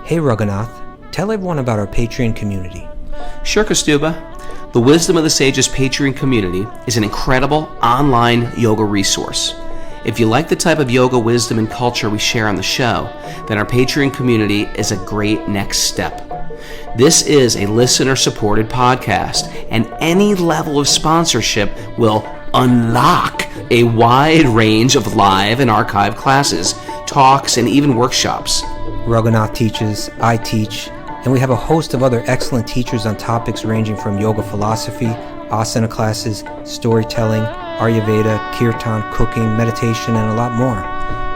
Hey Raghunath, tell everyone about our Patreon community. Sure, Kastuba. The Wisdom of the Sages Patreon community is an incredible online yoga resource. If you like the type of yoga wisdom and culture we share on the show, then our Patreon community is a great next step. This is a listener-supported podcast, and any level of sponsorship will unlock a wide range of live and archived classes, talks, and even workshops. Raghunath teaches, I teach, and we have a host of other excellent teachers on topics ranging from yoga philosophy, asana classes, storytelling, Ayurveda, kirtan, cooking, meditation, and a lot more.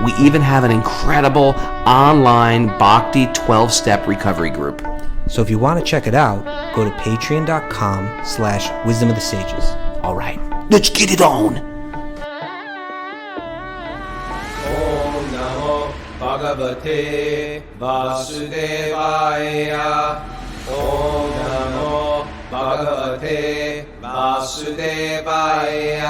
We even have an incredible online Bhakti 12-step recovery group. So if you want to check it out, go to patreon.com/wisdom of the sages. All right, let's get it on. Bhagavate Vasudevaya. Om Namo Bhagavate Vasudevaya.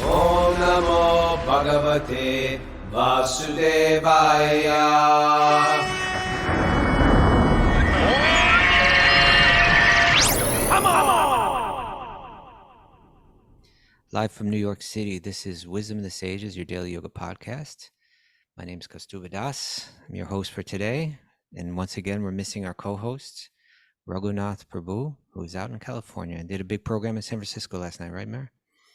Om Namo Bhagavate Vasudevaya. Live from New York City, this is Wisdom of the Sages, your daily yoga podcast. My name is Kastuba Das. I'm your host for today. And once again, we're missing our co-host, Raghunath Prabhu, who's out in California and did a big program in San Francisco last night, right, Mary?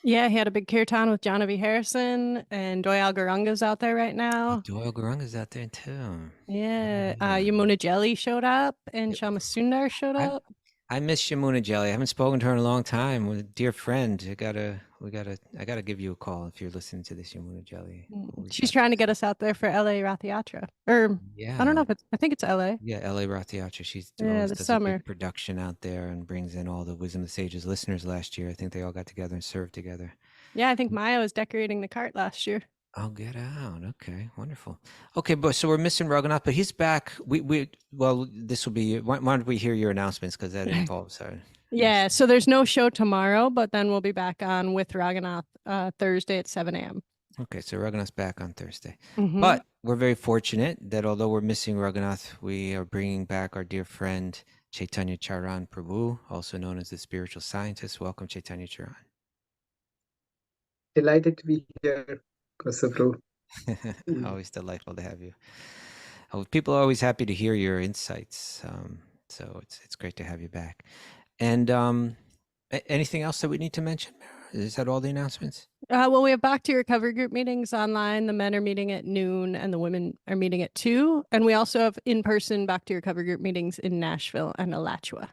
Yeah, he had a big kirtan with John V. Harrison, and Doyal Garanga's out there right now. Doyle Garanga's out there too. Yeah, Yamuna Jelly showed up, and Shama Sundar showed up. I miss Yamuna Jelly. I haven't spoken to her in a long time. With a dear friend. I gotta give you a call if you're listening to this, Yamuna Jelly. She's trying to get us out there for LA Rath Yatra. Or yeah, I don't know if I think it's LA. Yeah, LA Rath Yatra. She's the summer a big production out there and brings in all the Wisdom of the Sages listeners last year. I think they all got together and served together. Yeah, I think Maya was decorating the cart last year. Oh, get out. Okay, wonderful. Okay, but so we're missing Raghunath, but he's back. Well, this will be, why don't we hear your announcements, because that involves Yeah, so there's no show tomorrow, but then we'll be back on with Raghunath Thursday at 7 a.m. Okay, so Raghunath's back on Thursday. But we're very fortunate that although we're missing Raghunath, we are bringing back our dear friend Chaitanya Charan Prabhu, also known as the spiritual scientist. Welcome, Chaitanya Charan. Delighted to be here, Prabhu. Always delightful to have you. People are always happy to hear your insights, so it's great to have you back. And anything else that we need to mention? Is that all the announcements? Well, we have Bhakti Recovery Group meetings online. The men are meeting at noon and the women are meeting at 2. And we also have in-person Bhakti Recovery Group meetings in Nashville and Alachua.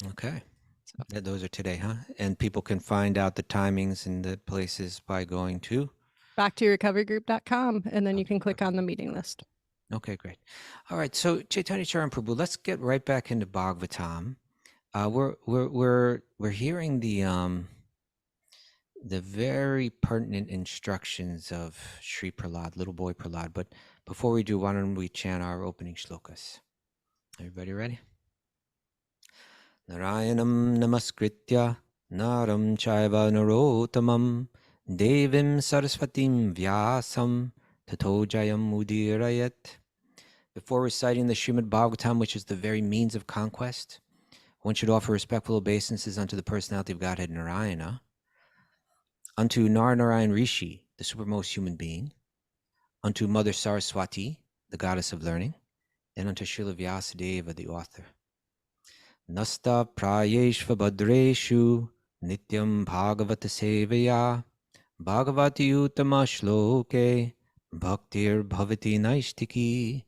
Okay. So. Those are today, huh? And people can find out the timings and the places by going to? BhaktiRecoveryGroup.com, and then you can click on the meeting list. Okay, great. All right, so Chaitanya Charan Prabhu, let's get right back into Bhagavatam. We're hearing the very pertinent instructions of Sri Prahlad, little boy Prahlad. But before we do, why don't we chant our opening shlokas? Everybody ready? Narayanam namaskritya naram chaiva narotamam devim saraswatim vyasam tato jayam udirayat. Before reciting the Srimad Bhagavatam, which is the very means of conquest, one should offer respectful obeisances unto the personality of Godhead Narayana, unto Narayan Rishi, the supermost human being, unto Mother Saraswati, the goddess of learning, and unto Srila Vyasadeva, the author. Nasta prayeshva badreshu nityam bhagavata sevaya bhagavati utama shloke bhaktir bhavati naishtiki.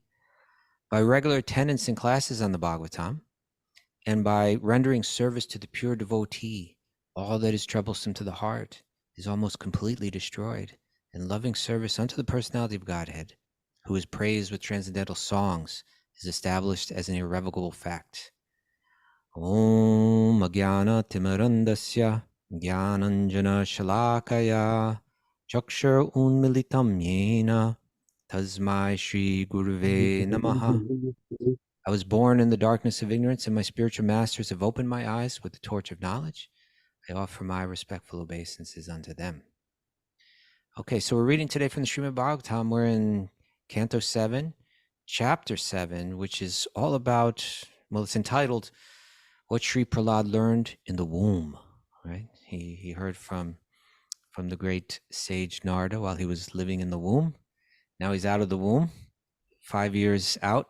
By regular attendance in classes on the Bhagavatam, and by rendering service to the pure devotee, all that is troublesome to the heart is almost completely destroyed, and loving service unto the personality of Godhead, who is praised with transcendental songs, is established as an irrevocable fact. Om Agyana Timarandasya Gyananjana Shalakaya Chakshar Unmilitam Yena Tasmai Shri Guruve Namaha. I was born in the darkness of ignorance, and my spiritual masters have opened my eyes with the torch of knowledge. I offer my respectful obeisances unto them. Okay, so we're reading today from the Srimad Bhagavatam. We're in Canto 7, chapter 7, which is all about, well, it's entitled What Sri Prahlad Learned in the Womb, right? He heard from the great sage Narada while he was living in the womb. Now he's out of the womb, 5 years out,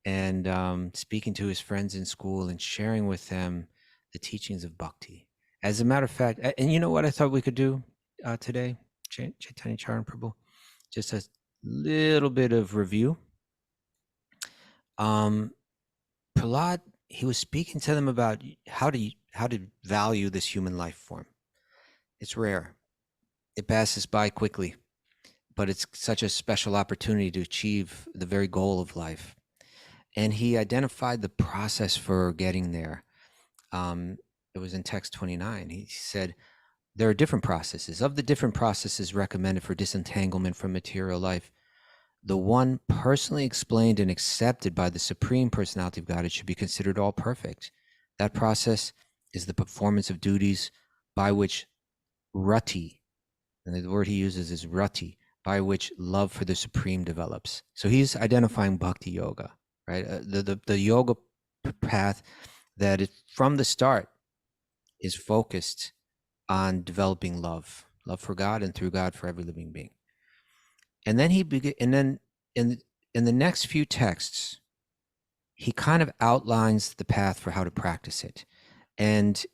and speaking to his friends in school and sharing with them the teachings of Bhakti. As a matter of fact, and you know what I thought we could do today, Chaitanya Charan Prabhu? Just a little bit of review. Prahlad, he was speaking to them about how to value this human life form. It's rare. It passes by quickly, but it's such a special opportunity to achieve the very goal of life. And he identified the process for getting there. It was in text 29. He said, there are different processes. Of the different processes recommended for disentanglement from material life, the one personally explained and accepted by the Supreme Personality of Godhead should be considered all perfect. That process is the performance of duties by which rati, and the word he uses is rati, by which love for the Supreme develops. So he's identifying Bhakti Yoga, right? The yoga path that is, from the start, is focused on developing love for God and through God for every living being. And then in the next few texts, he kind of outlines the path for how to practice it, and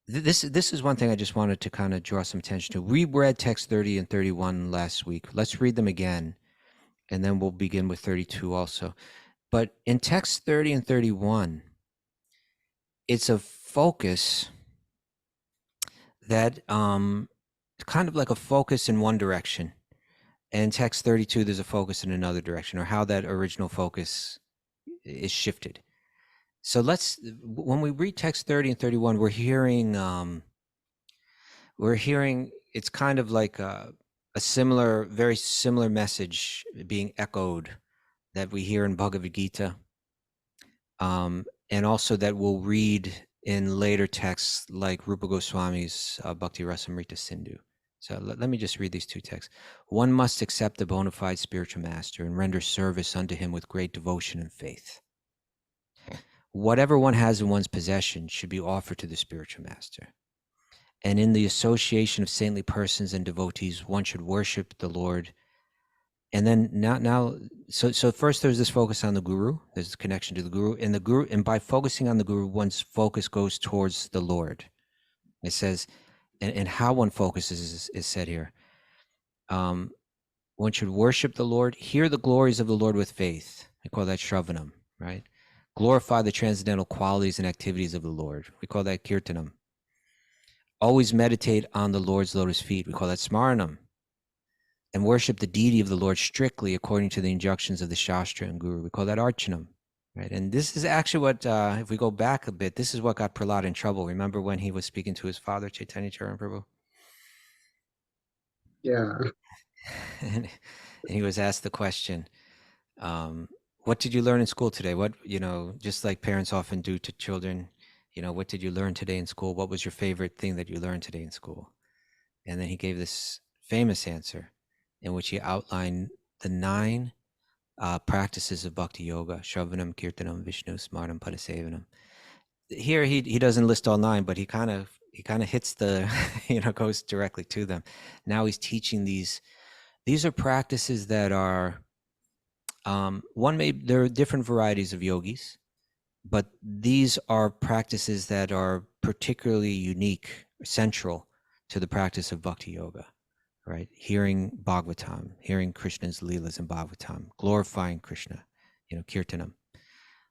this is one thing I just wanted to kind of draw some attention to. We read text 30 and 31 last week. Let's read them again, and then we'll begin with 32 also. But in text 30 and 31, it's a focus that kind of like a focus in one direction. And text 32, there's a focus in another direction, or how that original focus is shifted. So when we read text 30 and 31, we're hearing it's kind of like a very similar message being echoed that we hear in Bhagavad Gita, and also that we'll read in later texts like Rupa Goswami's Bhakti Rasamrita Sindhu. So let me just read these two texts. One must accept a bona fide spiritual master and render service unto him with great devotion and faith. Whatever one has in one's possession should be offered to the spiritual master. And in the association of saintly persons and devotees, one should worship the Lord. And then so first there's this focus on the guru. There's this connection to the guru, and by focusing on the guru, one's focus goes towards the Lord. It says, and how one focuses is said here. One should worship the Lord, hear the glories of the Lord with faith. We call that Shravanam, right? Glorify the transcendental qualities and activities of the Lord. We call that Kirtanam. Always meditate on the Lord's lotus feet. We call that Smaranam. And worship the deity of the Lord strictly according to the injunctions of the Shastra and Guru. We call that Archanam, right? And this is actually what, if we go back a bit, this is what got Prahlad in trouble. Remember when he was speaking to his father, Chaitanya Charan Prabhu? Yeah. And he was asked the question, what did you learn in school today? What, just like parents often do to children, what did you learn today in school? What was your favorite thing that you learned today in school? And then he gave this famous answer in which he outlined the 9 practices of Bhakti Yoga: Shravanam, Kirtanam, Vishnu, Smaranam, Padasevanam. Here he doesn't list all 9, but he kind of hits the, goes directly to them. Now he's teaching these are practices that are, there are different varieties of yogis, but these are practices that are particularly unique, central to the practice of Bhakti Yoga, right? Hearing Bhagavatam, hearing Krishna's Leelas in Bhagavatam, glorifying Krishna, Kirtanam,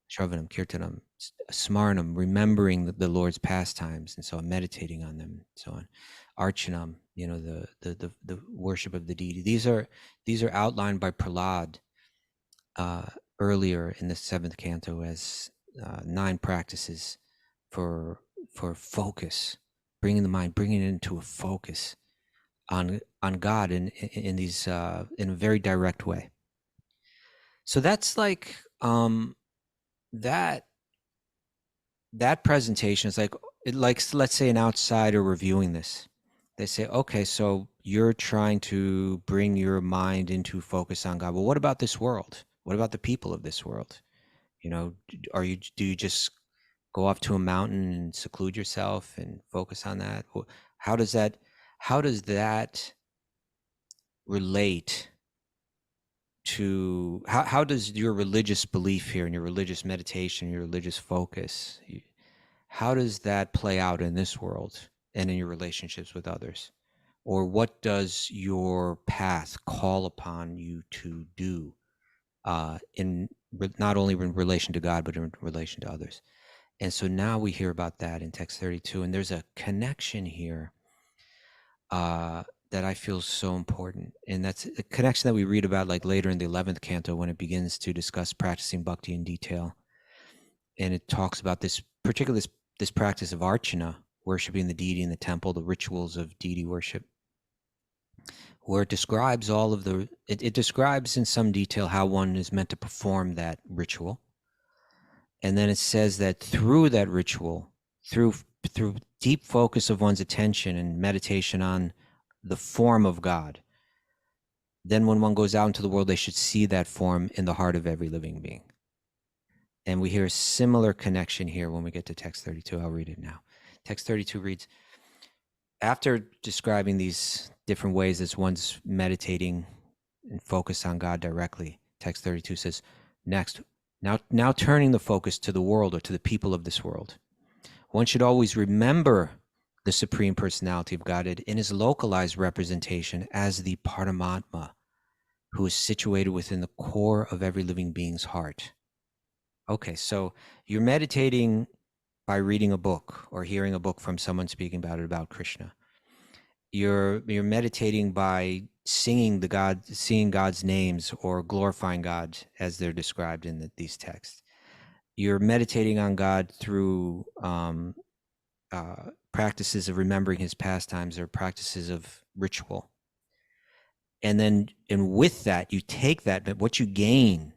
Shravanam, Kirtanam, Smaranam, remembering the Lord's pastimes, and so on, meditating on them, and so on. Archanam, the worship of the deity. These are outlined by Prahlad earlier in the 7th canto as 9 practices for focus, bringing the mind, bringing it into a focus on God in these in a very direct way. So that's like that presentation is like let's say an outsider reviewing this, they say, okay, so you're trying to bring your mind into focus on God. Well, what about this world? What about the people of this world? You know, do you just go off to a mountain and seclude yourself and focus on that? How does that relate to how does your religious belief here and your religious meditation, your religious focus, how does that play out in this world and in your relationships with others? Or what does your path call upon you to do in not only in relation to God, but in relation to others? And so now we hear about that in text 32, and there's a connection here that I feel so important. And that's a connection that we read about like later in the 11th canto when it begins to discuss practicing bhakti in detail. And it talks about this particular this practice of archana, worshiping the deity in the temple, the rituals of deity worship, where it describes all of it describes in some detail how one is meant to perform that ritual. And then it says that through that ritual, through deep focus of one's attention and meditation on the form of God, then when one goes out into the world, they should see that form in the heart of every living being. And we hear a similar connection here when we get to text 32. I'll read it now. Text 32 reads, after describing these different ways as one's meditating and focus on God directly, text 32 says, next, now turning the focus to the world or to the people of this world. One should always remember the Supreme Personality of Godhead in his localized representation as the Paramatma, who is situated within the core of every living being's heart. Okay, so you're meditating by reading a book or hearing a book from someone speaking about Krishna. You're meditating by singing God's names or glorifying God as they're described in these texts. You're meditating on God through practices of remembering his pastimes or practices of ritual. And with that, you take that, but what you gain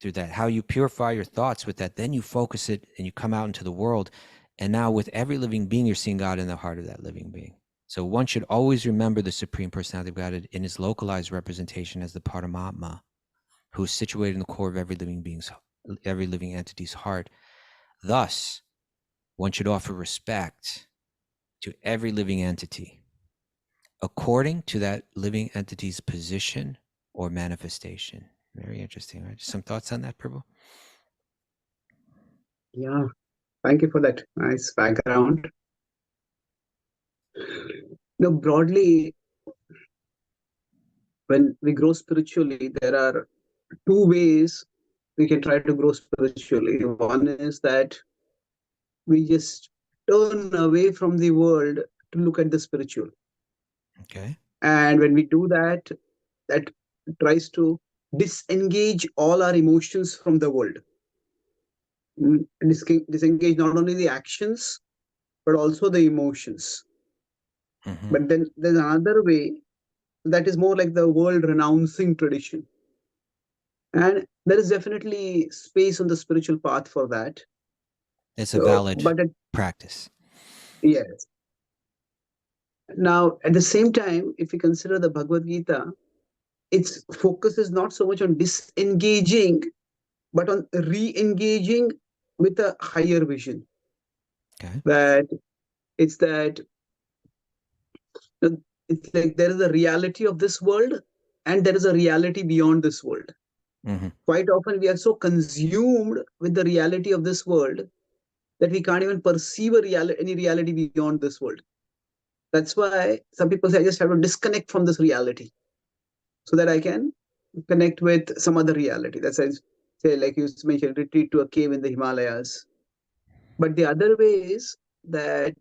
through that, how you purify your thoughts with that, then you focus it and you come out into the world. And now with every living being, you're seeing God in the heart of that living being. So one should always remember the Supreme Personality of God in his localized representation as the Paramatma, who is situated in the core of every living entity's heart. Thus, one should offer respect to every living entity according to that living entity's position or manifestation. Very interesting, right? Some thoughts on that, Prabhu? Yeah, thank you for that nice background. Now, broadly, when we grow spiritually, there are two ways we can try to grow spiritually. One is that we just turn away from the world to look at the spiritual. Okay. And when we do that, that tries to disengage all our emotions from the world. Disengage not only the actions, but also the emotions. Mm-hmm. But then there's another way that is more like the world renouncing tradition. And there is definitely space on the spiritual path for that. It's a valid practice. Yes. Now, at the same time, if we consider the Bhagavad Gita, its focus is not so much on disengaging, but on re-engaging with a higher vision. Okay. That it's like there is a reality of this world and there is a reality beyond this world. Mm-hmm. Quite often we are so consumed with the reality of this world that we can't even perceive any reality beyond this world. That's why some people say, I just have to disconnect from this reality so that I can connect with some other reality. That's why, say, like you mentioned, retreat to a cave in the Himalayas. But the other way is that,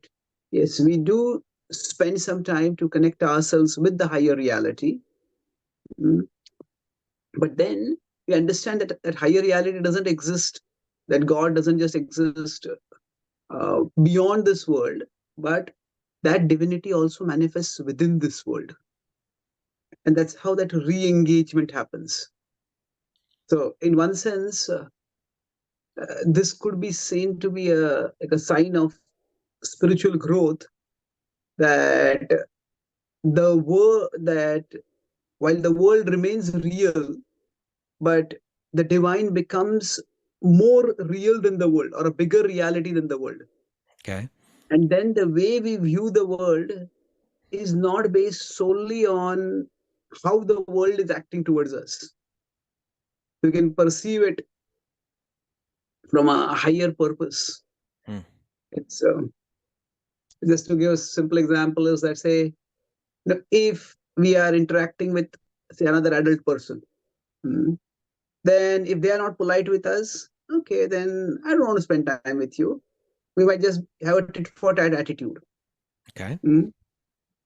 yes, we do spend some time to connect ourselves with the higher reality. But then we understand that that higher reality doesn't exist, that God doesn't just exist beyond this world, but that divinity also manifests within this world. And that's how that re-engagement happens. So in one sense, this could be seen to be like a sign of spiritual growth, that the world that while the world remains real, but the divine becomes more real than the world, or a bigger reality than the world. Okay. And then the way we view the world is not based solely on how the world is acting towards us. We can perceive it from a higher purpose. It's just to give a simple example is that, say, if we are interacting with, say, another adult person, then if they are not polite with us, okay, then I don't want to spend time with you. We might just have a tit for tat attitude. Okay.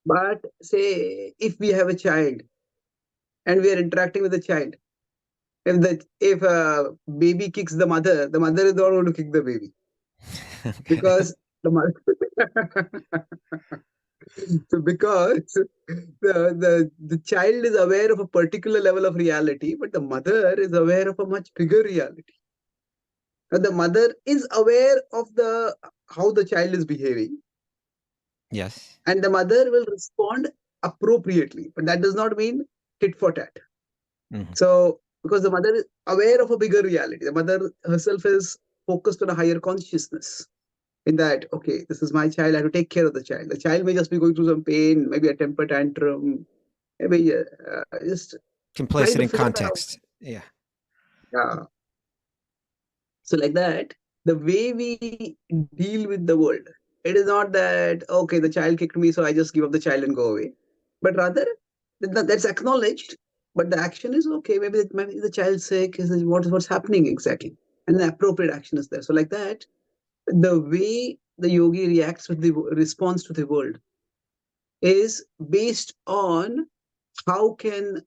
But say if we have a child and we are interacting with the child, if a baby kicks the mother is not going to kick the baby. Okay. Because the mother so because the child is aware of a particular level of reality, but the mother is aware of a much bigger reality. Now, the mother is aware of the how the child is behaving, Yes. and the mother will respond appropriately, but that does not mean tit for tat. So because the mother is aware of a bigger reality, the mother herself is focused on a higher consciousness, in that, okay, this is my child, I have to take care of the child. The child may just be going through some pain, maybe a temper tantrum, maybe just Can place trying it to in figure that out. context. Yeah. Yeah. So like that, the way we deal with the world, it is not that, okay, the child kicked me, so I just give up the child and go away. But rather, that's acknowledged, but the action is, okay, maybe the child's sick, what's happening exactly? And the appropriate action is there. So like that, the way the yogi reacts with the response to the world is based on how can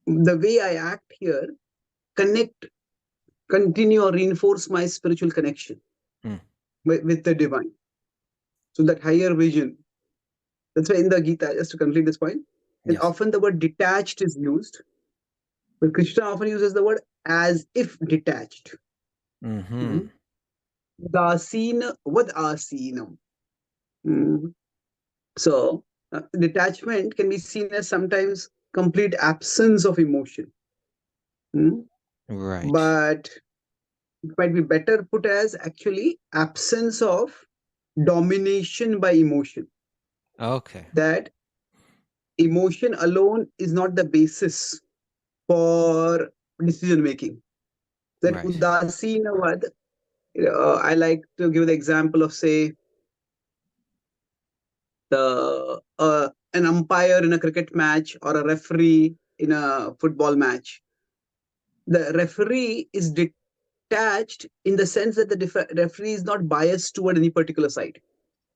the way I act here connect, continue, or reinforce my spiritual connection with the divine. So that higher vision. That's why in the Gita, just to complete this point, and Yes. often the word detached is used, but Krishna often uses the word as if detached. Dasina vad asinam. So detachment can be seen as sometimes complete absence of emotion. Right. But it might be better put as actually absence of domination by emotion. Okay. That emotion alone is not the basis for decision making. That Right. udasinavad, I like to give the example of, say, the an umpire in a cricket match or a referee in a football match. The referee is detached in the sense that the referee is not biased toward any particular side.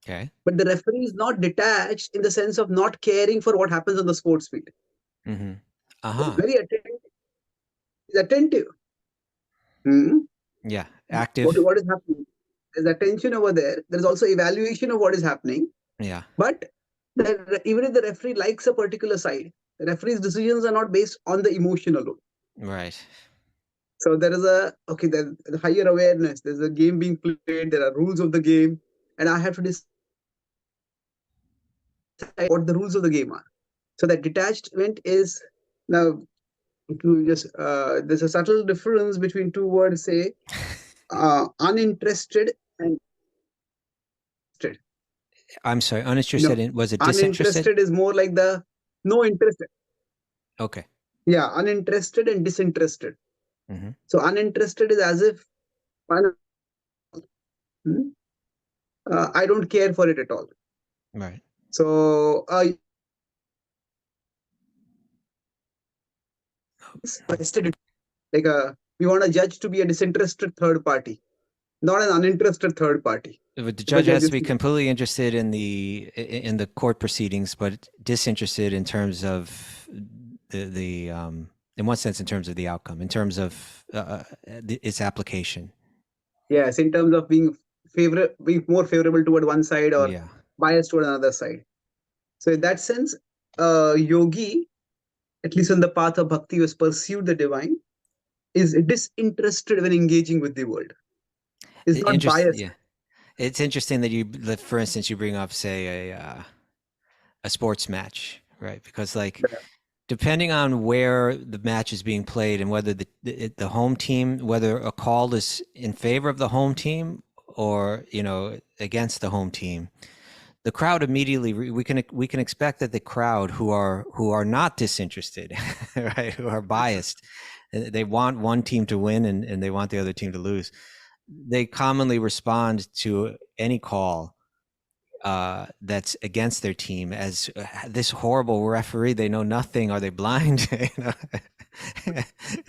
Okay. But the referee is not detached in the sense of not caring for what happens on the sports field. Very attentive. He's attentive. Yeah. Active. What is happening? There's attention over there. There's also evaluation of what is happening. Yeah. But even if the referee likes a particular side, the referee's decisions are not based on the emotion alone. Right. So there is the higher awareness. There's a game being played. There are rules of the game, and I have to decide what the rules of the game are. So that detachment is now to just there's a subtle difference between two words. Say uninterested and interested. I'm sorry. Uninterested in, was it disinterested? Uninterested is more like the no interest. Okay. Yeah, uninterested and disinterested. So uninterested is as if I don't care for it at all. Right. So interested, like we want a judge to be a disinterested third party, not an uninterested third party. The judge has to be completely interested in the court proceedings, but disinterested in terms of the in one sense, in terms of the outcome, in terms of its application. Yes, in terms of being more favorable toward one side or biased toward another side. So in that sense, yogi, at least on the path of bhakti, who has pursued the divine, is disinterested when engaging with the world. Is not biased. Yeah, it's interesting that for instance, you bring up, say, a sports match, right? Because like depending on where the match is being played and whether the home team, whether a call is in favor of the home team or, you know, against the home team, the crowd immediately we can expect that the crowd who are not disinterested, right, who are biased, they want one team to win and they want the other team to lose. They commonly respond to any call that's against their team as this horrible referee. They know nothing. Are they blind? You know?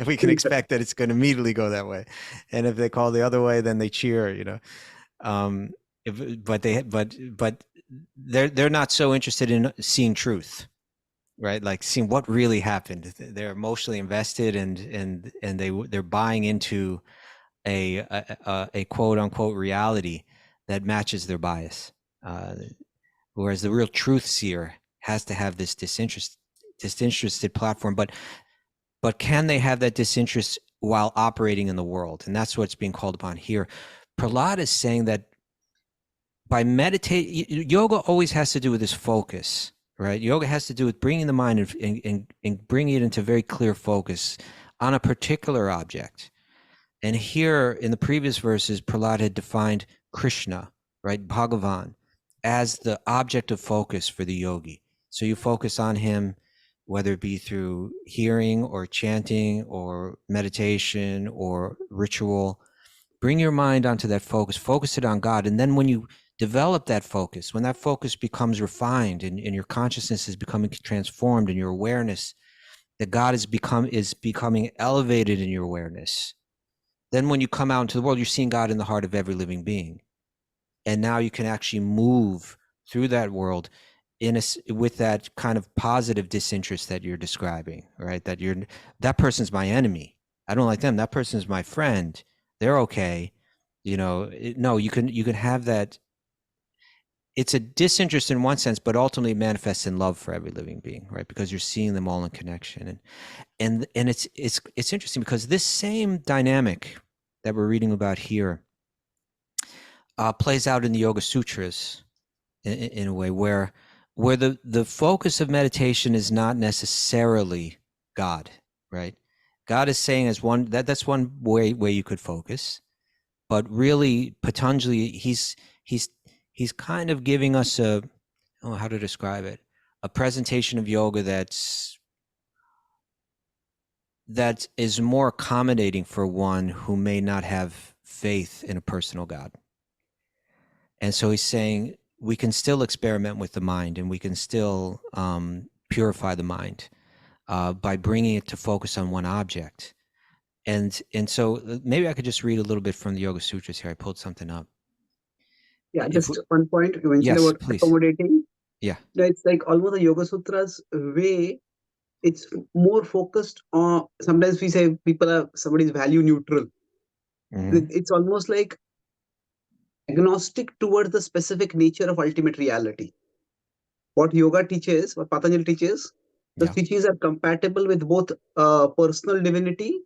We can expect that it's going to immediately go that way, and if they call the other way, then they cheer. You know, but they're not so interested in seeing truth, right? Like seeing what really happened. They're emotionally invested, and they're buying into a quote unquote reality that matches their bias. Whereas the real truth seer has to have this disinterested platform, but can they have that disinterest while operating in the world? And that's what's being called upon here. Prahlad is saying that by meditate, yoga always has to do with this focus, right? Yoga has to do with bringing the mind and bringing it into very clear focus on a particular object. And here in the previous verses, Prahlad had defined Krishna, right, Bhagavan, as the object of focus for the yogi. So you focus on him, whether it be through hearing or chanting or meditation or ritual. Bring your mind onto that focus it on God. And then when you develop that focus, when that focus becomes refined and your consciousness is becoming transformed and your awareness that God is becoming elevated in your awareness, then when you come out into the world, you're seeing God in the heart of every living being. And now you can actually move through that world with that kind of positive disinterest that you're describing, right? That person's my enemy. I don't like them. That person's my friend. They're okay. You know, no, you can have that. It's a disinterest in one sense, but ultimately manifests in love for every living being, right? Because you're seeing them all in connection. And it's interesting because this same dynamic that we're reading about here plays out in the Yoga Sutras in a way where the focus of meditation is not necessarily God, right? God is saying as one that's one way you could focus, but really Patanjali he's kind of giving us how to describe it, a presentation of yoga that is more accommodating for one who may not have faith in a personal God. And so he's saying we can still experiment with the mind and we can still purify the mind by bringing it to focus on one object. And so maybe I could just read a little bit from the Yoga Sutras here. I pulled something up. Yeah, just one point you mentioned yes, about please. accommodating. Yeah. It's like almost the Yoga Sutras way, it's more focused on, sometimes we say somebody's value neutral. Mm-hmm. It's almost like agnostic towards the specific nature of ultimate reality. What yoga teaches, what Patanjali teaches, the teachings are compatible with both personal divinity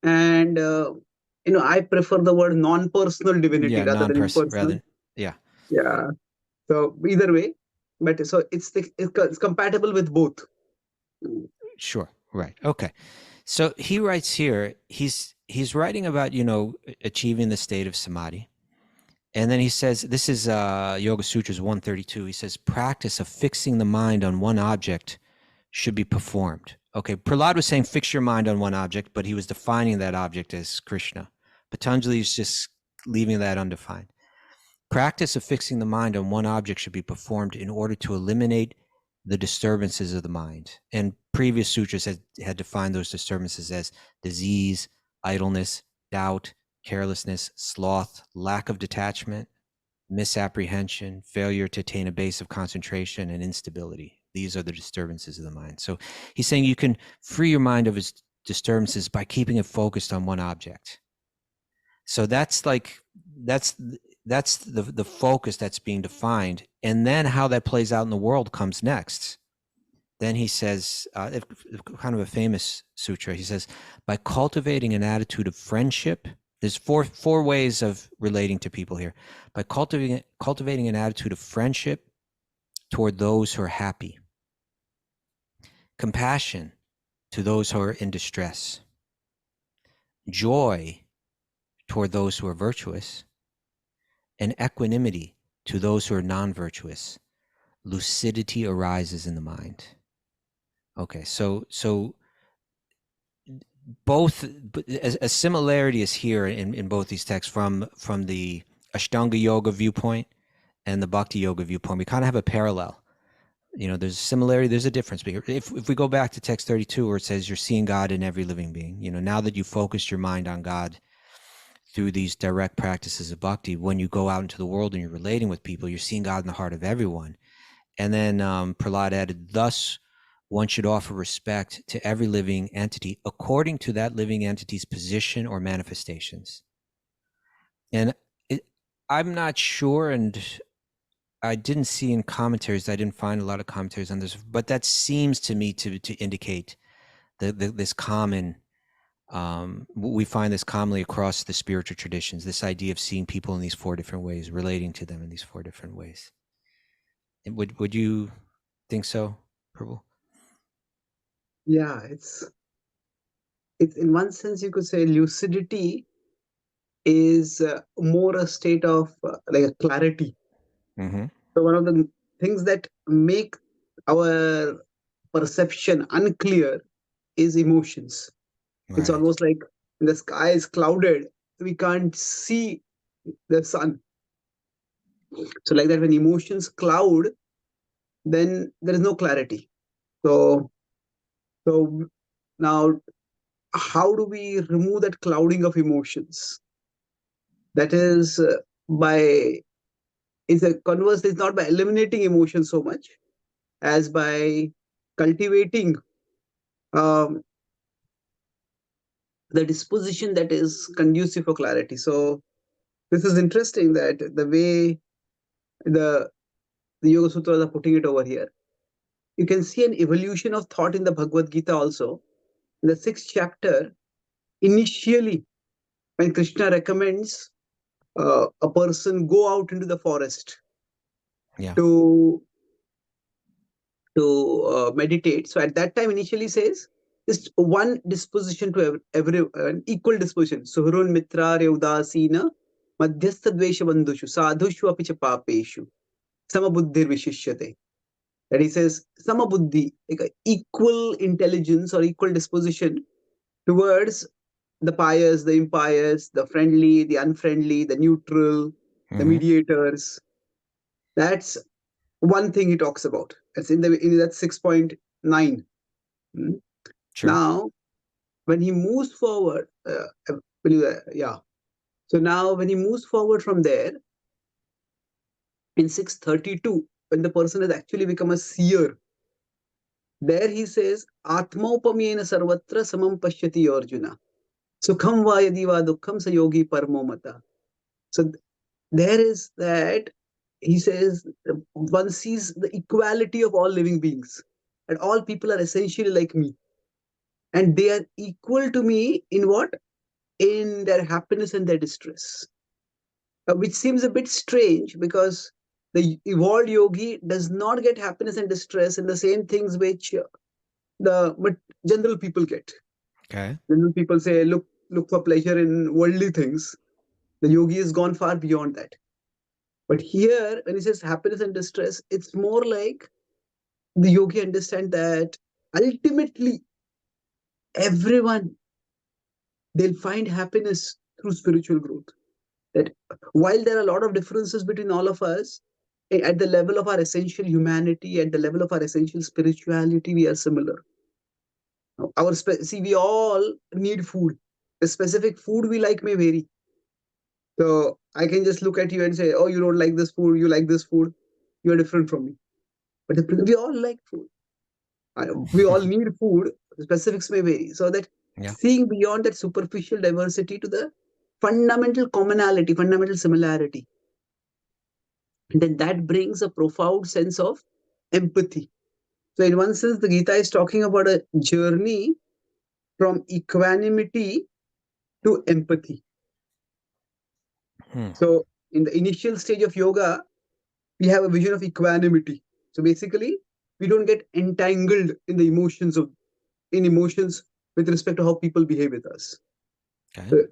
and I prefer the word non-personal divinity rather than impersonal. Yeah. So either way, but so it's compatible with both. Sure. Right. Okay. So he writes here. He's writing about achieving the state of samadhi. And then he says, this is Yoga Sutras 132. He says, practice of fixing the mind on one object should be performed. Okay, Prahlad was saying fix your mind on one object, but he was defining that object as Krishna. Patanjali is just leaving that undefined. Practice of fixing the mind on one object should be performed in order to eliminate the disturbances of the mind. And previous sutras had defined those disturbances as disease, idleness, doubt, carelessness, sloth, lack of detachment, misapprehension, failure to attain a base of concentration, and instability. These are the disturbances of the mind. So he's saying you can free your mind of its disturbances by keeping it focused on one object. So that's the focus that's being defined. And then how that plays out in the world comes next. Then he says, kind of a famous sutra, he says, by cultivating an attitude of friendship, there's four ways of relating to people here. By cultivating an attitude of friendship, toward those who are happy, compassion to those who are in distress, joy toward those who are virtuous, and equanimity to those who are non-virtuous. Lucidity arises in the mind. Okay, so both a similarity is here in both these texts from the Ashtanga Yoga viewpoint and the Bhakti Yoga viewpoint. We kind of have a parallel. You know, there's a similarity, there's a difference. If we go back to text 32 where it says you're seeing God in every living being, you know, now that you focused your mind on God through these direct practices of bhakti, when you go out into the world and you're relating with people, you're seeing God in the heart of everyone. And then Prahlad added, thus one should offer respect to every living entity according to that living entity's position or manifestations. And I'm not sure, and I didn't see in commentaries, I didn't find a lot of commentaries on this, but that seems to me to indicate this common, we find this commonly across the spiritual traditions, this idea of seeing people in these four different ways, relating to them in these four different ways. Would you think so, Prabhu? Yeah, it's in one sense you could say lucidity is more a state of like a clarity. Mm-hmm. So one of the things that make our perception unclear is emotions. Right. It's almost like the sky is clouded, we can't see the sun. So like that, when emotions cloud, then there is no clarity. So now, how do we remove that clouding of emotions? That is it's a converse. It's not by eliminating emotions so much as by cultivating um, the disposition that is conducive for clarity. So this is interesting that the way the Yoga Sutras are putting it over here. You can see an evolution of thought in the Bhagavad Gita also. In the 6th chapter, initially, when Krishna recommends a person go out into the forest to meditate. So at that time, initially says just one disposition to every an equal disposition. Suhrun mitra reudasina madhyastha dvesha bandhushu sadhushu apicha papeshu samabuddhir vishishyate. That he says samabuddhi, like a equal intelligence or equal disposition towards the pious, the impious, the friendly, the unfriendly, the neutral, the mediators. That's one thing he talks about. It's in that 6.9. Sure. Now, when he moves forward, So now when he moves forward from there, in 632, when the person has actually become a seer, there he says, Atmaupamyena sarvatra samam pashyati Arjuna. Sukham va yadi va dukkham sa yogi parmo mata. So there is that, he says, one sees the equality of all living beings. And all people are essentially like me. And they are equal to me in what? In their happiness and their distress. Which seems a bit strange because the evolved yogi does not get happiness and distress in the same things which but general people get. Okay. General people say, look for pleasure in worldly things. The yogi has gone far beyond that. But here, when he says happiness and distress, it's more like the yogi understand that ultimately everyone, they'll find happiness through spiritual growth. That while there are a lot of differences between all of us, at the level of our essential humanity, at the level of our essential spirituality, we are similar. See, we all need food. The specific food we like may vary. So I can just look at you and say, oh, you don't like this food, you like this food, you're different from me. But we all like food. We all need food. The specifics may vary. So that seeing beyond that superficial diversity to the fundamental commonality, fundamental similarity, then that brings a profound sense of empathy. So in one sense, the Gita is talking about a journey from equanimity to empathy. So in the initial stage of yoga, we have a vision of equanimity. So basically, we don't get entangled in the emotions with respect to how people behave with us. Okay.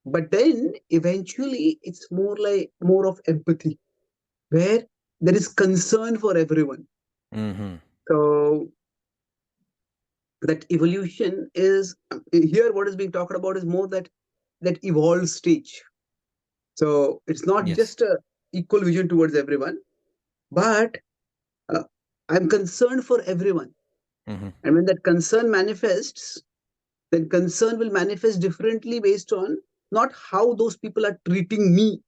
But then eventually it's more of empathy, where there is concern for everyone. Mm-hmm. So that evolution is here, what is being talked about is more that evolved stage. So it's not Yes. just a equal vision towards everyone, but uh, I'm concerned for everyone. Mm-hmm. And when that concern manifests, then concern will manifest differently based on not how those people are treating me,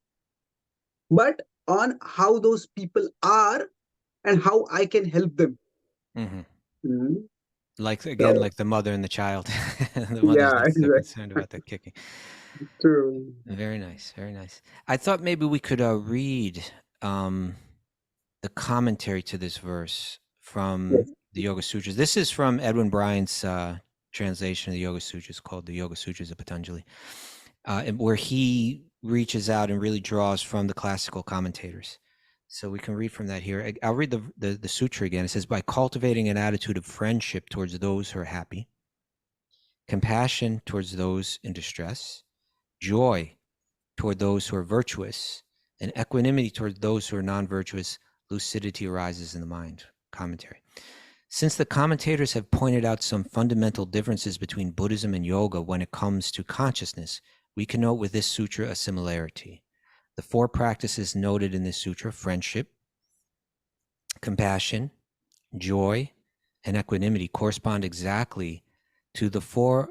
but on how those people are and how I can help them. Mm-hmm. Mhm. Like, again, So, like the mother and the child. The mother's yeah, not so exactly. concerned about the kicking. True. Very nice. Very nice. I thought maybe we could read the commentary to this verse from Yes. the Yoga Sutras. This is from Edwin Bryant's translation of the Yoga Sutras, called the Yoga Sutras of Patanjali, where he reaches out and really draws from the classical commentators. So we can read from that here. I'll read the sutra again. It says, by cultivating an attitude of friendship towards those who are happy, compassion towards those in distress, joy toward those who are virtuous, and equanimity toward those who are non-virtuous, lucidity arises in the mind. Commentary. Since the commentators have pointed out some fundamental differences between Buddhism and yoga when it comes to consciousness, we can note with this sutra a similarity. The four practices noted in this sutra, friendship, compassion, joy, and equanimity, correspond exactly to the four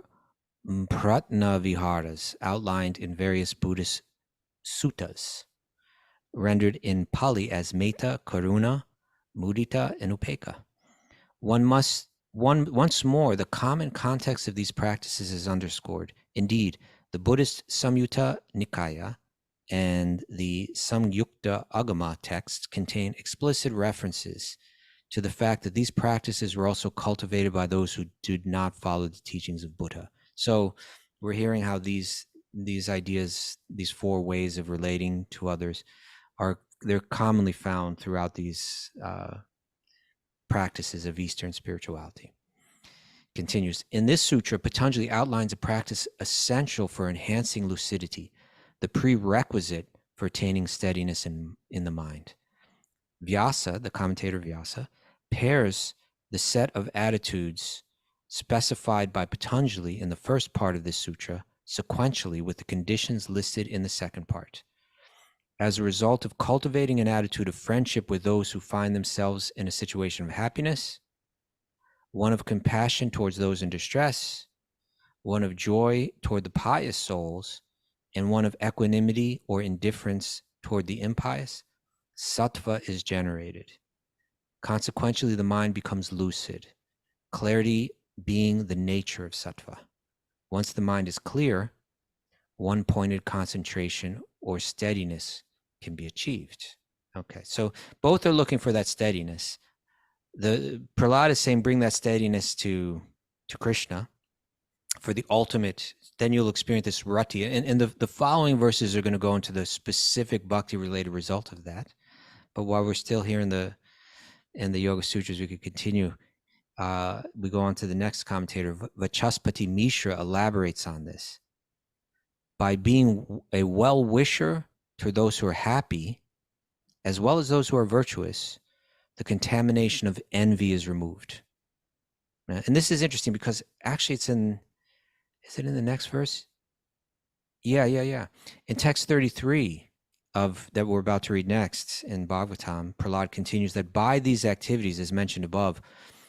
pratna viharas outlined in various Buddhist suttas, rendered in Pali as metta, karuna, mudita, and upekkha. Once more, the common context of these practices is underscored. Indeed, the Buddhist Samyutta Nikaya and the Samyukta Agama texts contain explicit references to the fact that these practices were also cultivated by those who did not follow the teachings of Buddha. So we're hearing how these ideas, these four ways of relating to others, they're commonly found throughout these practices of Eastern spirituality. Continues, in this sutra, Patanjali outlines a practice essential for enhancing lucidity, the prerequisite for attaining steadiness in the mind. Vyasa, the commentator Vyasa, pairs the set of attitudes specified by Patanjali in the first part of this sutra sequentially with the conditions listed in the second part. As a result of cultivating an attitude of friendship with those who find themselves in a situation of happiness, one of compassion towards those in distress, one of joy toward the pious souls, and one of equanimity or indifference toward the impious, sattva is generated. Consequently, the mind becomes lucid, clarity being the nature of sattva. Once the mind is clear, one-pointed concentration or steadiness can be achieved. Okay, so both are looking for that steadiness. The Prahlad is saying, bring that steadiness to Krishna for the ultimate, then you'll experience this rati. And the following verses are going to go into the specific bhakti-related result of that. But while we're still here in the Yoga Sutras, we could continue. We go on to the next commentator. Vachaspati Mishra elaborates on this. By being a well-wisher to those who are happy, as well as those who are virtuous, the contamination of envy is removed. And this is interesting because actually is it in the next verse? Yeah. In text 33 that we're about to read next in Bhagavatam, Prahlad continues that by these activities, as mentioned above,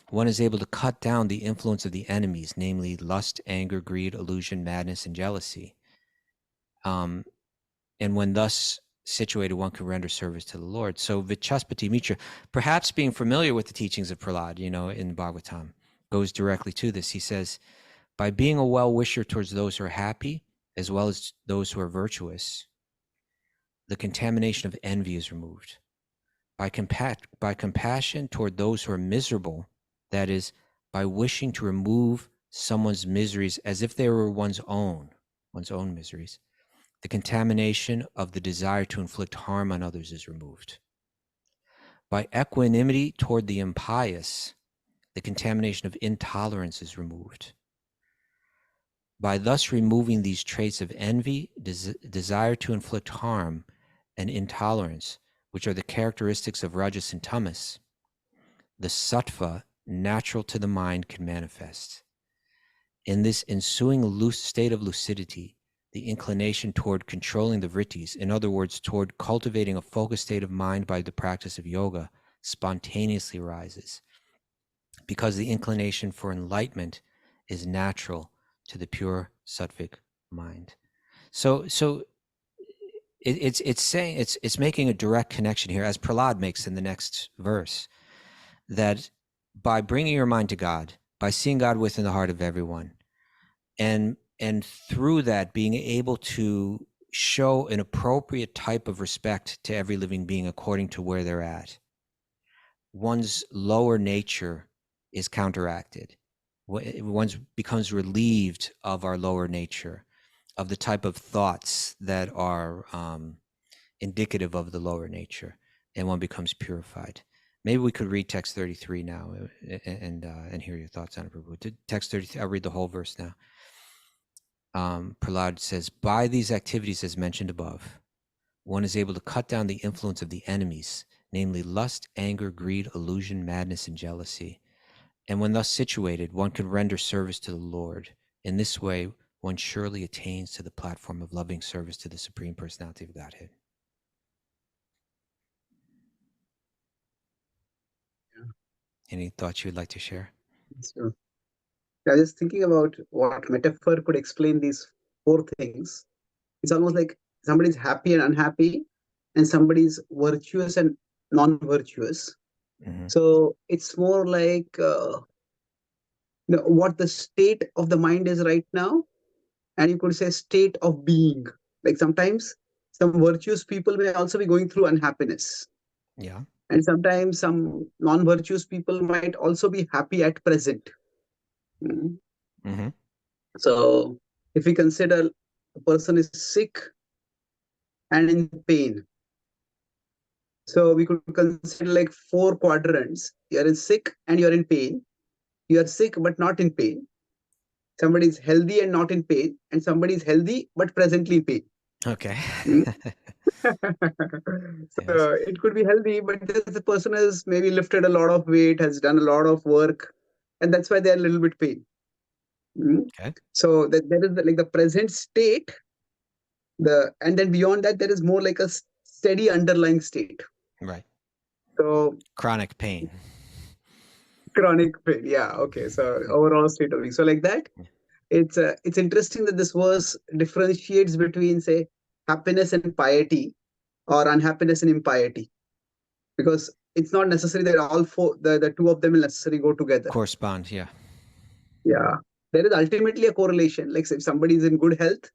one is able to cut down the influence of the enemies, namely lust, anger, greed, illusion, madness, and jealousy. And when thus situated, one can render service to the Lord. So Vichaspati Mitra, perhaps being familiar with the teachings of Prahlad, in Bhagavatam, goes directly to this. He says, by being a well-wisher towards those who are happy, as well as those who are virtuous, the contamination of envy is removed. By compassion toward those who are miserable, that is, by wishing to remove someone's miseries as if they were one's own miseries, the contamination of the desire to inflict harm on others is removed. By equanimity toward the impious, the contamination of intolerance is removed. By thus removing these traits of envy, desire to inflict harm, and intolerance, which are the characteristics of Rajas and Tamas, the sattva natural to the mind can manifest. In this ensuing loose state of lucidity, the inclination toward controlling the vrittis, in other words, toward cultivating a focused state of mind by the practice of yoga, spontaneously rises, because the inclination for enlightenment is natural to the pure sattvic mind. So it's saying it's making a direct connection here, as Prahlad makes in the next verse, that by bringing your mind to God, by seeing God within the heart of everyone, and through that being able to show an appropriate type of respect to every living being according to where they're at, one's lower nature is counteracted. One becomes relieved of our lower nature, of the type of thoughts that are indicative of the lower nature, and one becomes purified. Maybe we could read text 33 now and hear your thoughts on it, Prabhu. Text 33, I'll read the whole verse now. Prahlad says, by these activities as mentioned above, one is able to cut down the influence of the enemies, namely lust, anger, greed, illusion, madness, and jealousy. And when thus situated, one can render service to the Lord. In this way, one surely attains to the platform of loving service to the Supreme Personality of Godhead. Any thoughts you would like to share? So, I was just thinking about what metaphor could explain these four things. It's almost like somebody's happy and unhappy, and somebody's virtuous and non-virtuous. Mm-hmm. So it's more like what the state of the mind is right now, and you could say state of being. Like sometimes some virtuous people may also be going through unhappiness. Yeah. And sometimes some non-virtuous people might also be happy at present. Mm-hmm. So if we consider a person is sick and in pain, so we could consider like four quadrants. You are in sick and you are in pain. You are sick but not in pain. Somebody is healthy and not in pain, and somebody is healthy but presently in pain. Okay. So Yes. it could be healthy, but the person has maybe lifted a lot of weight, has done a lot of work, and that's why they're a little bit pain. Okay. So that there is like the present state, and then beyond that there is more like a steady underlying state. Right. So Chronic pain. chronic pain, yeah. Okay, so overall state of being. So like that, it's interesting that this verse differentiates between, say, happiness and piety, or unhappiness and impiety, because it's not necessary that all four, the two of them will necessarily go together. Correspond, yeah. Yeah, there is ultimately a correlation. Like if somebody is in good health,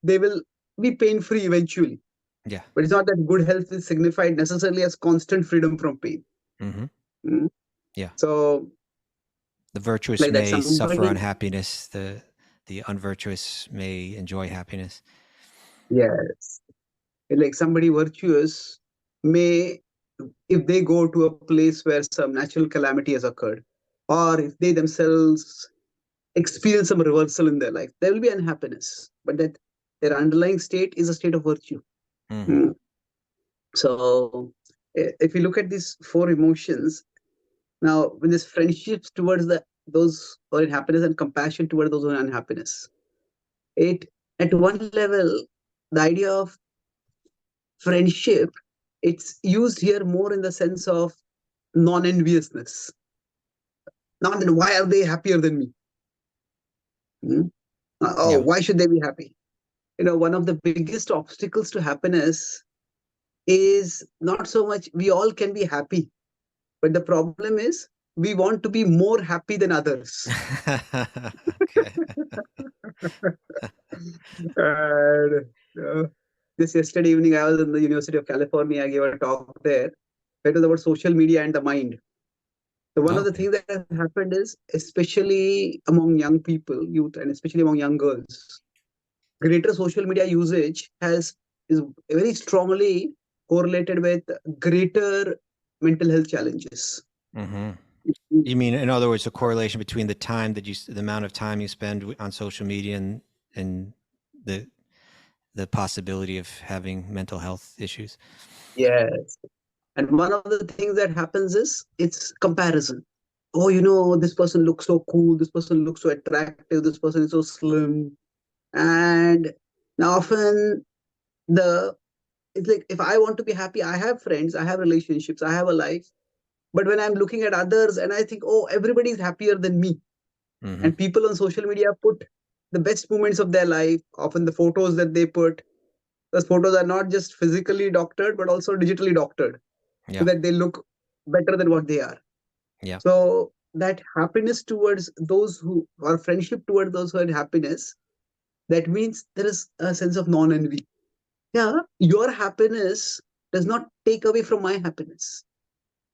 they will be pain free eventually. Yeah. But it's not that good health is signified necessarily as constant freedom from pain. Mm-hmm. Yeah. So the virtuous like may suffer unhappiness. The unvirtuous may enjoy happiness. Yes. Like somebody virtuous may, if they go to a place where some natural calamity has occurred, or if they themselves experience some reversal in their life, there will be unhappiness, but that their underlying state is a state of virtue. Mm-hmm. So if you look at these four emotions, now when this friendships towards those who are in happiness and compassion towards those who are in unhappiness, it at one level, the idea of friendship, it's used here more in the sense of non-enviousness. Not that why are they happier than me? Why should they be happy? One of the biggest obstacles to happiness is not so much we all can be happy, but the problem is we want to be more happy than others. Okay. This yesterday evening, I was in the University of California. I gave a talk there. It was about social media and the mind. So one of the things that has happened is, especially among young people, youth, and especially among young girls, greater social media usage is very strongly correlated with greater mental health challenges. Mm-hmm. You mean, in other words, the correlation between the time that the amount of time you spend on social media and the possibility of having mental health issues? Yes. And one of the things that happens is it's comparison. Oh, this person looks so cool. This person looks so attractive. This person is so slim. And now often it's like, if I want to be happy, I have friends, I have relationships, I have a life. But when I'm looking at others and I think, oh, everybody's happier than me. Mm-hmm. And people on social media put the best moments of their life, often the photos that they put. Those photos are not just physically doctored, but also digitally doctored, so Yeah. that they look better than what they are. Yeah. So that happiness towards those who, or friendship towards those who had happiness, that means there is a sense of non-envy. Yeah, your happiness does not take away from my happiness.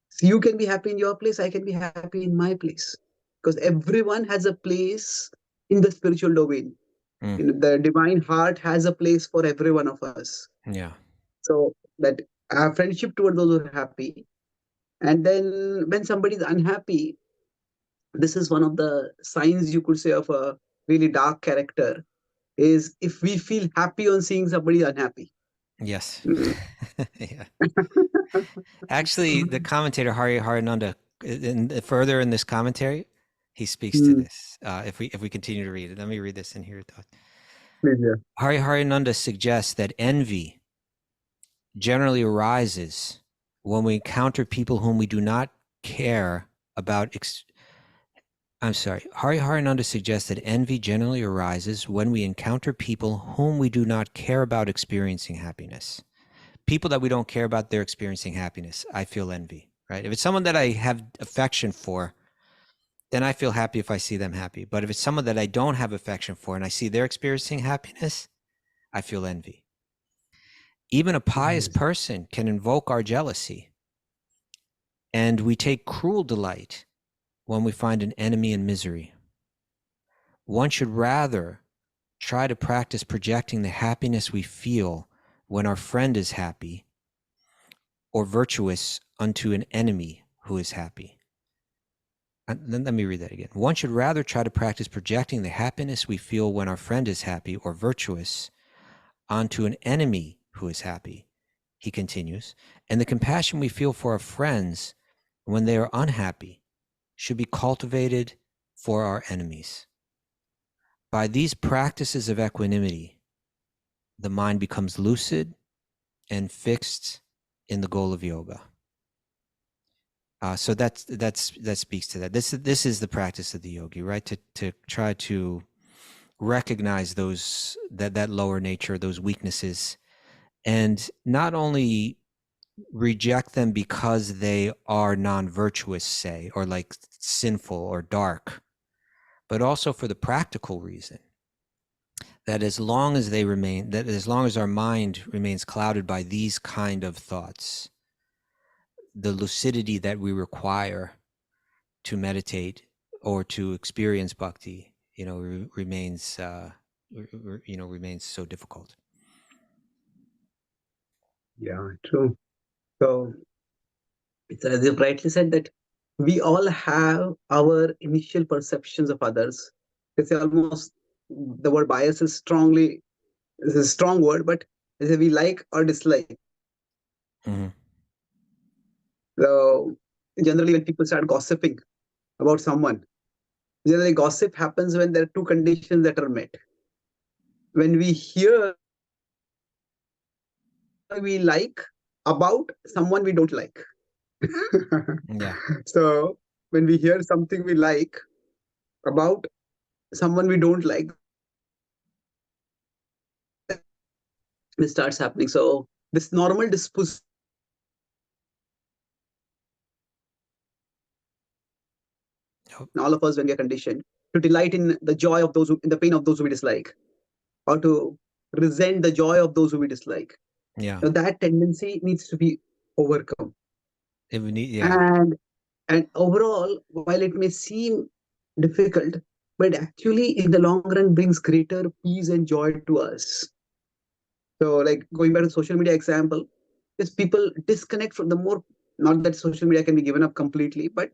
So you can be happy in your place, I can be happy in my place. Because everyone has a place in the spiritual domain. The divine heart has a place for every one of us. Yeah. So that our friendship toward those who are happy. And then when somebody is unhappy, this is one of the signs, you could say, of a really dark character, is if we feel happy on seeing somebody unhappy. Yes. Yeah. Actually, the commentator Hari Harinanda, further in this commentary, he speaks to this. If we continue to read it, let me read this in here. Hari Harinanda suggests that envy generally arises when we encounter people whom we do not care about. Hari Harinanda suggests that envy generally arises when we encounter people whom we do not care about experiencing happiness. People that we don't care about, they're experiencing happiness. I feel envy, right? If it's someone that I have affection for, then I feel happy if I see them happy. But if it's someone that I don't have affection for and I see they're experiencing happiness, I feel envy. Even a pious person can invoke our jealousy, and we take cruel delight when we find an enemy in misery. One should rather try to practice projecting the happiness we feel when our friend is happy or virtuous unto an enemy who is happy. Then let me read that again. One should rather try to practice projecting the happiness we feel when our friend is happy or virtuous onto an enemy who is happy, he continues, and the compassion we feel for our friends when they are unhappy should be cultivated for our enemies. By these practices of equanimity, the mind becomes lucid and fixed in the goal of yoga. So that speaks to that. This is the practice of the yogi, right? To try to recognize those that lower nature, those weaknesses, and not only reject them because they are non-virtuous, say, or like sinful or dark, but also for the practical reason that as long as our mind remains clouded by these kind of thoughts, the lucidity that we require to meditate or to experience bhakti, remains so difficult. Yeah, true. So it's as you rightly said, that we all have our initial perceptions of others. It's almost, the word bias is a strong word, but we like or dislike. Mm-hmm. So generally, when people start gossiping about someone, generally gossip happens when there are two conditions that are met. When we hear we like about someone we don't like. Yeah. So when we hear something we like about someone we don't like, this starts happening. So this normal disposition, all of us, when we are conditioned to delight in the joy of those in the pain of those who we dislike, or to resent the joy of those who we dislike. Yeah. Now that tendency needs to be overcome. Yeah. And overall, while it may seem difficult, but actually in the long run brings greater peace and joy to us. So like going back to social media example, is people disconnect from the more Not that social media can be given up completely, but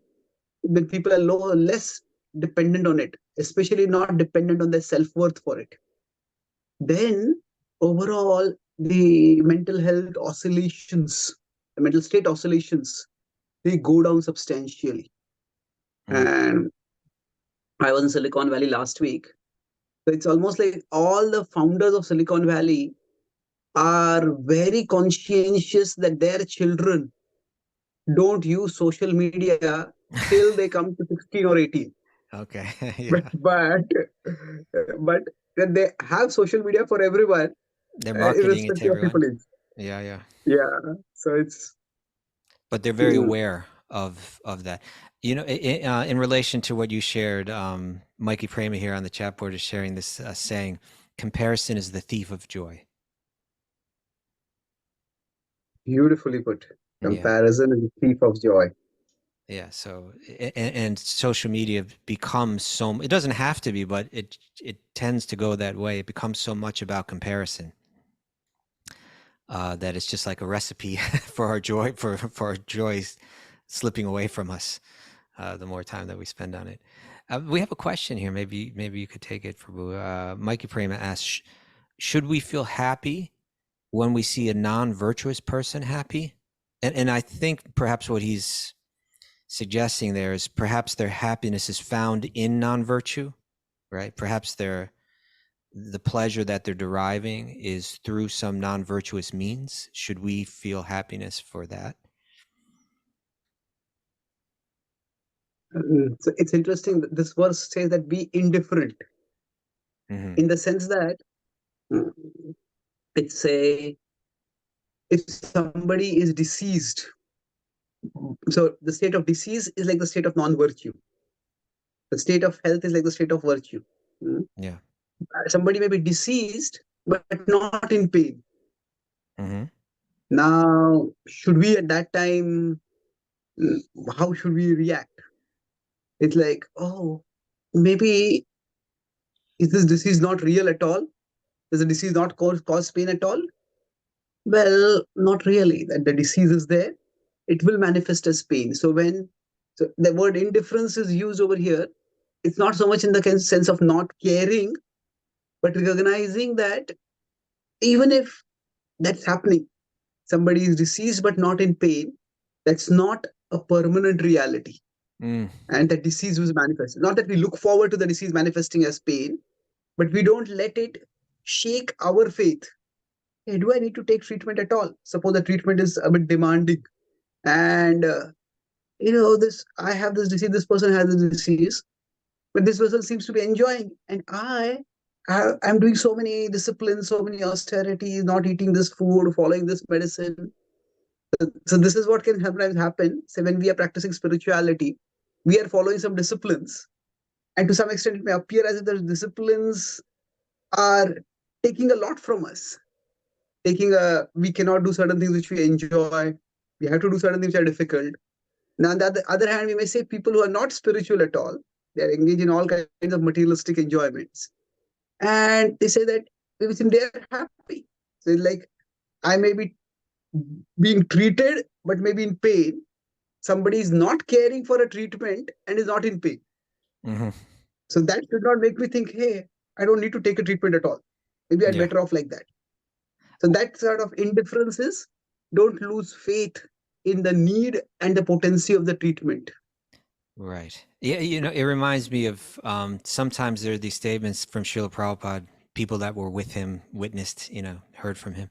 when people are less dependent on it, especially not dependent on their self-worth for it, then overall the mental health oscillations, the mental state oscillations, they go down substantially. And I was in Silicon Valley last week. So it's almost like all the founders of Silicon Valley are very conscientious that their children don't use social media till they come to 16 or 18. Okay. but Yeah. but when they have social media for everyone, They're marketing it to irrespective of people everyone. age. Yeah, yeah. Yeah, so it's But they're very aware of that. You know, in relation to what you shared, Mikey Prema here on the chat board is sharing this saying, comparison is the thief of joy. beautifully put. Yeah. Comparison is the thief of joy. Yeah. So, and social media becomes so, it doesn't have to be, but it tends to go that way. It becomes so much about comparison that it's just like a recipe for our joy, for our joys slipping away from us the more time that we spend on it. We have a question here. Maybe you could take it, for Mikey Prema asks, should we feel happy when we see a non-virtuous person happy? And I think perhaps what he's suggesting there is perhaps their happiness is found in non-virtue, right? Perhaps the pleasure that they're deriving is through some non-virtuous means. Should we feel happiness for that? So it's interesting that this verse says that be indifferent, in the sense that it's say if somebody is deceased, so the state of disease is like the state of non-virtue. The state of health is like the state of virtue. Yeah. Somebody may be deceased, but not in pain. Now, should we at that time, how should we react? It's like, oh, maybe is this disease not real at all? Does the disease not cause pain at all? Well, not really. That the disease is there, it will manifest as pain. So the word indifference is used over here, it's not so much in the sense of not caring, but recognizing that even if that's happening, somebody is deceased but not in pain, that's not a permanent reality. And that disease was manifested. Not that we look forward to the disease manifesting as pain, but we don't let it shake our faith. Hey, do I need to take treatment at all? Suppose the treatment is a bit demanding, and I have this disease, this person has this disease, but this person seems to be enjoying, and I'm doing so many disciplines, so many austerities, not eating this food, following this medicine. So this is what can sometimes happen. So when we are practicing spirituality, we are following some disciplines, and to some extent, it may appear as if those disciplines are taking a lot from us. We cannot do certain things which we enjoy. We have to do certain things which are difficult. Now, on the other hand, we may say people who are not spiritual at all, they are engaged in all kinds of materialistic enjoyments. And they say that within they are happy. So it's like, I may be being treated, but maybe in pain. Somebody is not caring for a treatment and is not in pain. So that should not make me think, hey, I don't need to take a treatment at all. Maybe I'm better off like that. So that sort of indifferences, don't lose faith in the need and the potency of the treatment. Right. Yeah, it reminds me of sometimes there are these statements from Srila Prabhupada, people that were with him, witnessed, heard from him.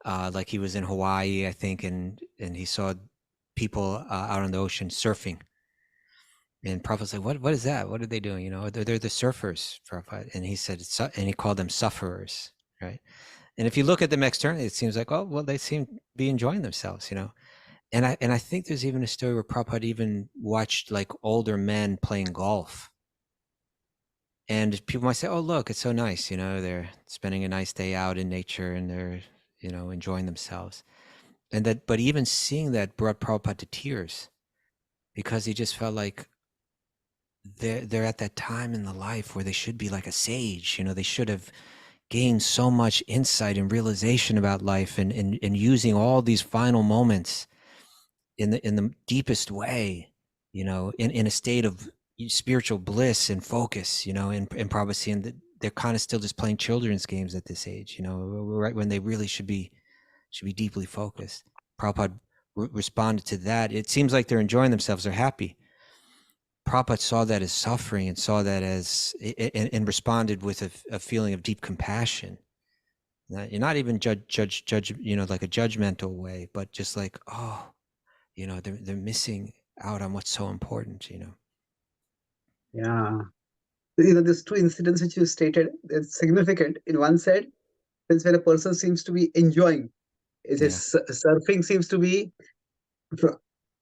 Like he was in Hawaii, I think, and he saw people out on the ocean surfing. And Prabhupada's like, what is that? What are they doing? They're the surfers, Prabhupada. And he said, and he called them sufferers, right? And if you look at them externally, it seems like, oh, well, they seem to be enjoying themselves, And I think there's even a story where Prabhupada even watched like older men playing golf. And people might say, oh, look, it's so nice. They're spending a nice day out in nature and they're, enjoying themselves. But even seeing that brought Prabhupada to tears, because he just felt like they're at that time in the life where they should be like a sage. They should have gained so much insight and realization about life, and using all these final moments in the deepest way, you know, in a state of spiritual bliss and focus, you know, in Prabhupada seeing that they're kind of still just playing children's games at this age, you know, right when they really should be deeply focused. Prabhupada responded to that. It seems like they're enjoying themselves, they're happy. Prabhupada saw that as suffering and saw that as and responded with a feeling of deep compassion. You're not even judge, you know, like a judgmental way, but just like, oh, you know, they're missing out on what's so important, you know. Yeah. You know, these two incidents which you stated, it's significant. In one side, since when a person seems to be enjoying, surfing seems to be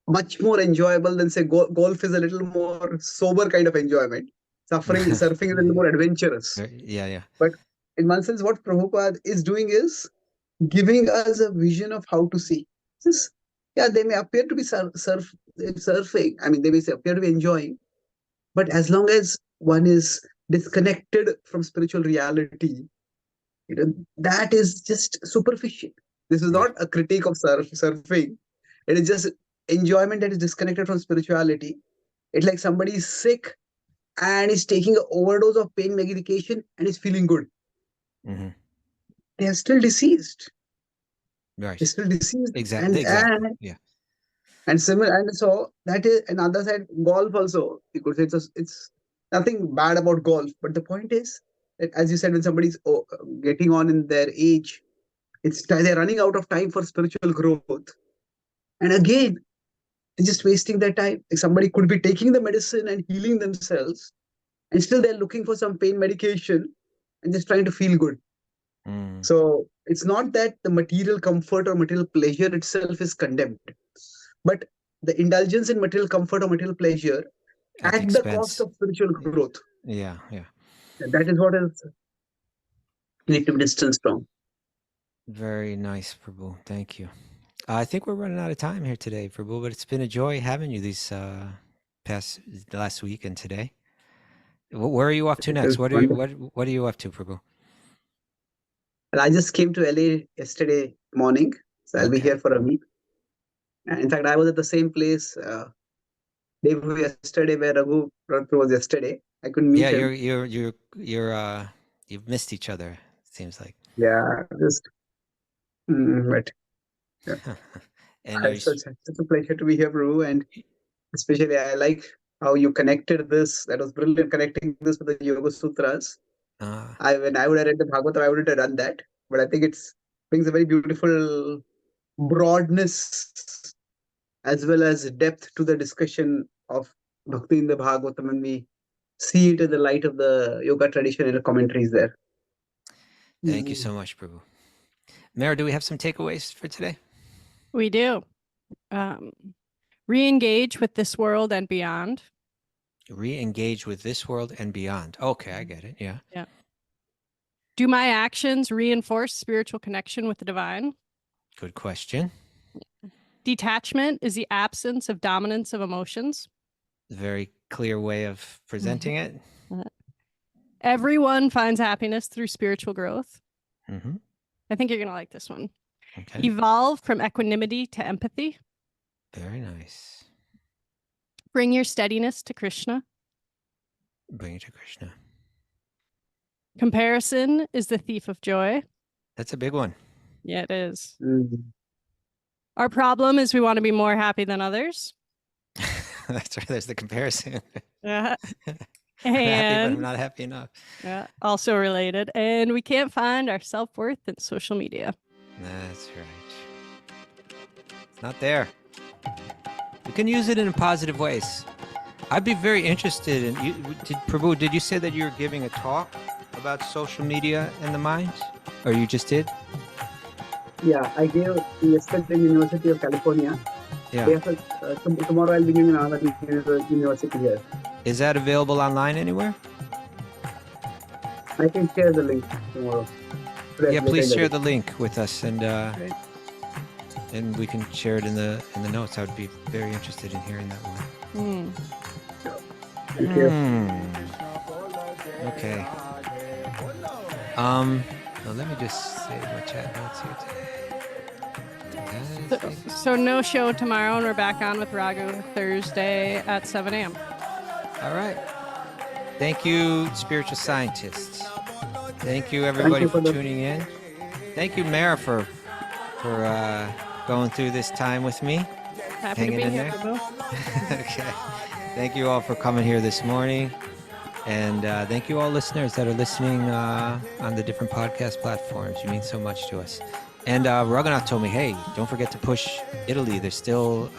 much more enjoyable than, say, golf is a little more sober kind of enjoyment. Surfing is a little more adventurous. Yeah. But in one sense, what Prabhupada is doing is giving us a vision of how to see. Just, yeah, they may appear to be surfing. I mean, they may appear to be enjoying, but as long as one is disconnected from spiritual reality, you know, that is just superficial. This is not a critique of surfing. It is just enjoyment that is disconnected from spirituality. It's like somebody is sick and is taking an overdose of pain medication and is feeling good. Mm-hmm. They are still deceased. Right. They're still deceased. Exactly. Yeah. And similar, and so that is another side. Golf also, you could say it's nothing bad about golf, but the point is that, as you said, when somebody's getting on in their age, they're running out of time for spiritual growth, and again they're just wasting their time. Like somebody could be taking the medicine and healing themselves, and still they're looking for some pain medication and just trying to feel good. So it's not that the material comfort or material pleasure itself is condemned, but the indulgence in material comfort or material pleasure at the cost of spiritual growth. Yeah. And that is what is need to be distanced from. Very nice, Prabhu. Thank you. I think we're running out of time here today, Prabhu, but it's been a joy having you these last week and today. Where are you off to next? What are you up to, Prabhu? Well, I just came to LA yesterday morning, so I'll be here for a week. And in fact, I was at the same place day before yesterday where Raghu was yesterday. I couldn't meet him. You've missed each other, it seems like. Yeah, just but yeah. And it's such a pleasure to be here, Prabhu, and especially I like how you connected this. That was brilliant, connecting this with the Yoga Sutras. When I would have read the Bhagavatam, I wouldn't have done that. But I think it brings a very beautiful broadness as well as depth to the discussion of Bhakti in the Bhagavatam, and we see it in the light of the yoga tradition and the commentaries there. Thank you so much, Prabhu. Mara, do we have some takeaways for today? We do. Re-engage with this world and beyond. Re-engage with this world and beyond. Okay, I get it. Yeah. Do my actions reinforce spiritual connection with the divine? Good question. Detachment is the absence of dominance of emotions. Very clear way of presenting it. Everyone finds happiness through spiritual growth. Mm-hmm. I think you're going to like this one. Okay. Evolve from equanimity to empathy. Very nice. Bring your steadiness to Krishna. Bring it to Krishna. Comparison is the thief of joy. That's a big one. Yeah, it is. Our problem is we want to be more happy than others. That's right. There's the comparison. Yeah. I'm happy, but I'm not happy enough. Yeah, also related. And we can't find our self-worth in social media. That's right. It's not there. We can use it in positive ways. I'd be very interested in you. Prabhu, did you say that you were giving a talk about social media and the mind? Or you just did? Yeah, I gave yesterday in University of California. Yeah. Tomorrow I'll be giving another university here. Is that available online anywhere? I can share the link tomorrow. Yeah, please share the link with us, and we can share it in the notes. I would be very interested in hearing that one. Thank you. Okay. Now let me just save my chat notes here today. So no show tomorrow, and we're back on with Raghu Thursday at 7 a.m. All right. Thank you, spiritual scientists. Thank you, everybody, you for for the- tuning in. Thank you, Mara, for going through this time with me. Happy Hanging to be in here, there. Prabhu. Okay. Thank you all for coming here this morning. And thank you all listeners that are listening on the different podcast platforms. You mean so much to us. And Raghunath told me, hey, don't forget to push Italy. There's still,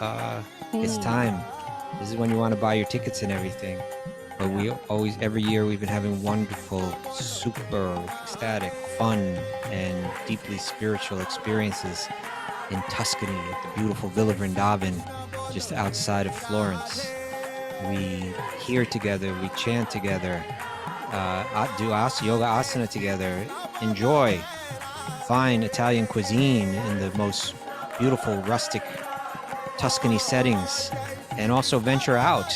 it's time. This is when you want to buy your tickets and everything. But we always, every year, we've been having wonderful, super ecstatic, fun, and deeply spiritual experiences in Tuscany at the beautiful Villa Vrindavan, just outside of Florence. We hear together, we chant together, do yoga asana together, enjoy fine Italian cuisine in the most beautiful rustic Tuscany settings, and also venture out,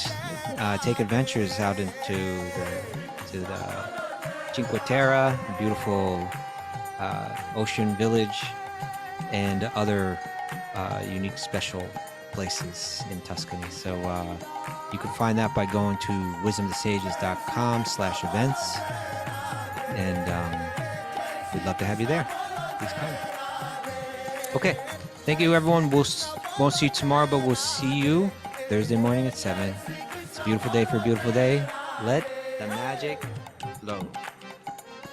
take adventures out into the Cinque Terre, beautiful ocean village, and other unique special places in Tuscany. So you can find that by going to wisdomthesages.com/events, and we'd love to have you there. Please come. Okay, thank you, everyone. Won't see you tomorrow, but we'll see you Thursday morning at 7. It's a beautiful day for a beautiful day. Let the magic flow.